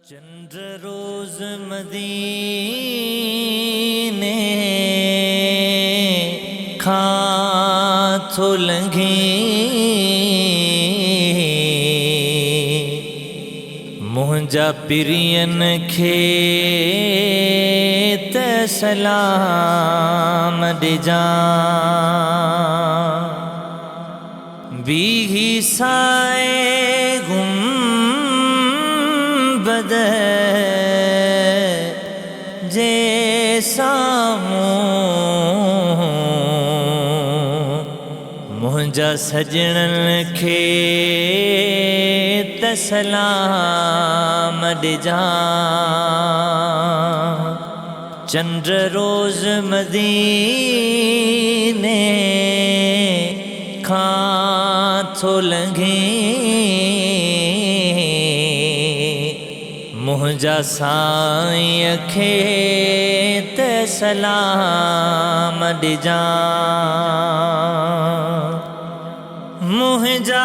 चंद्र रोज मदीने खां लंघे मुंहिंजा पिरियन खे त सलाम ॾिजां बीही साए गुंबद जे साम्हूं मुंहिंजा सजणनि खे त सलाम ॾिजां चंद्र रोज मदीने खां लंघे मुंहिंजा साईं खे त सलाम ॾिजां मुंहिंजा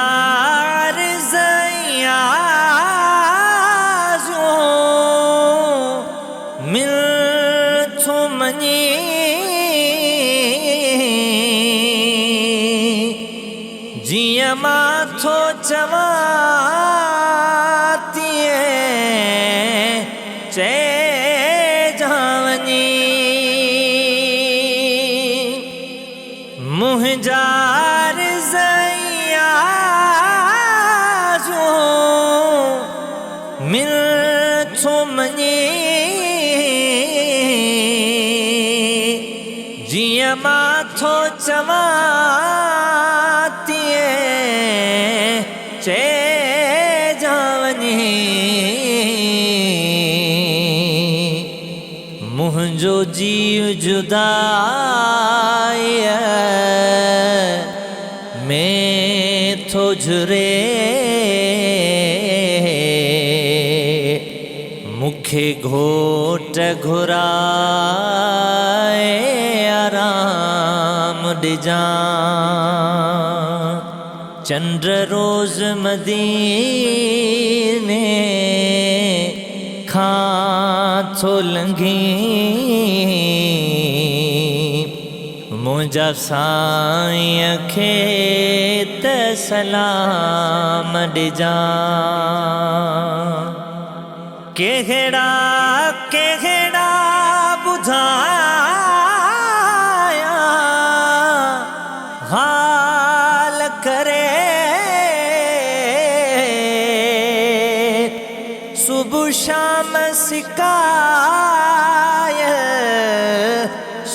मिलथो मञी जीअं मां थो चवां तीअं चइजां वञी मुंहिंजा मिलथो मञी जीअं मां थो चवां तीअं चइजां वञी मुंहिंजो जीव जुदाईअ में थो झुरे मुखे घोट घुराए आराम ॾिजां चंद्र रोज मदीने खां लंघे मुंहिंजा साईं खे त सलाम ॾिजां केहड़ा बुधाया हाल करे सुबह शाम सिकाय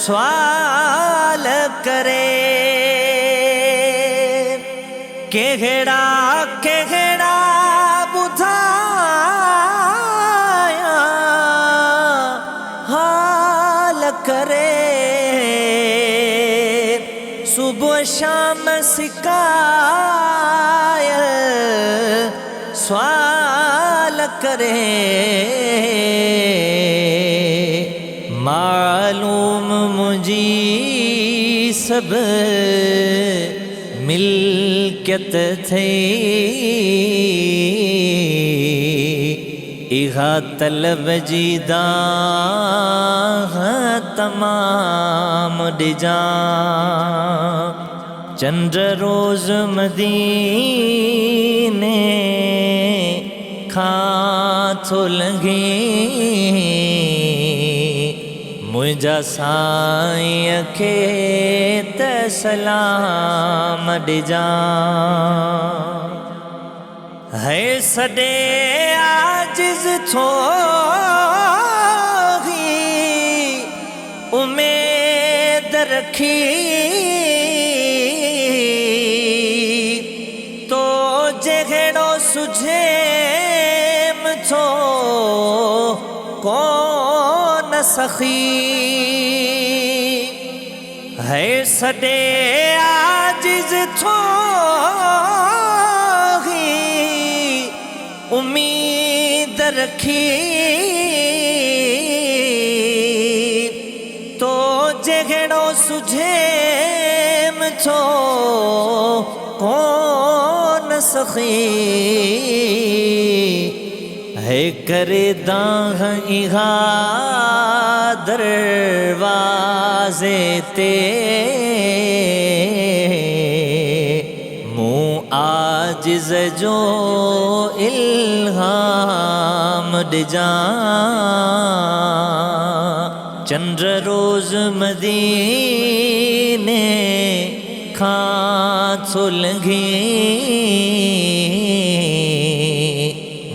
सवाल करे केहड़ा करे सुबह शाम सिकाय सवाल करे मालूम मुंहिंजी सब मिल्कियत थई इहा तलब जी दाह तमाम ॾिजां चंद्र रोज मदीने खां लंघे मुंहिंजा साईं खे त सलाम ॾिजां है सॾे आजिज़ थो उमेद रखी तो जहिड़ो सुझे थो कोन सखी है सॾे आजिज़ थो उम्मीद रखी तो जहिड़ो सुझे थो कोन सखी है करे दाह इहा दरवाजे ते मूं आजिज़ जो इल्हाम ॾिजां चंद्र रोज़ मदीने खां थो लंघे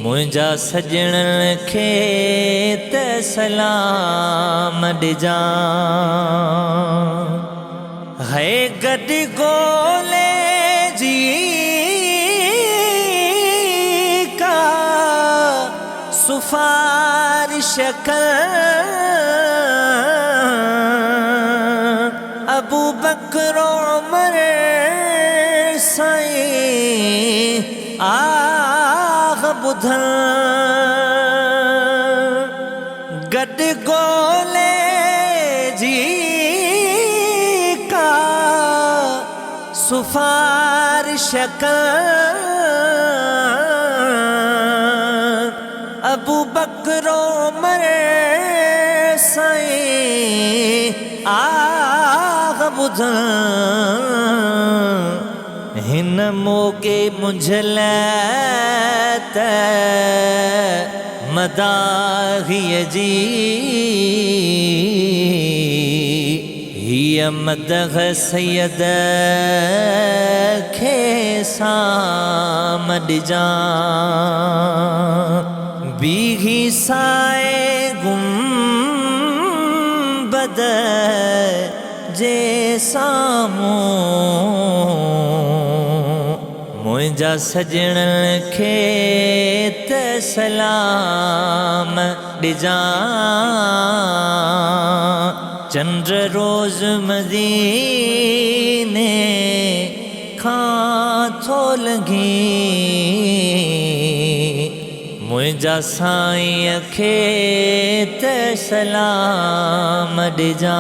मुंहिंजा सजणन खे त सलाम ॾिजां है गॾु ॻोल्हे जी का सुफ़ारिश अबू बकर उमर साईं आह ॿुधन गॾु ॻोल्हे जी का सुफ़ारिश अबू बकर उमर साईं आह ॿुधन हिन मोगे मुंझल त मदाहीअ जी हीअ मदह सैयद खे साम ॾिजां बीही साए गुंबद जे साम्हूं मुंहिंजा सजणन खे त सलाम ॾिजां चंद्र रोज़ मदीने खां थो लंघे मुंहिंजा साईं खे त सलाम ॾिजां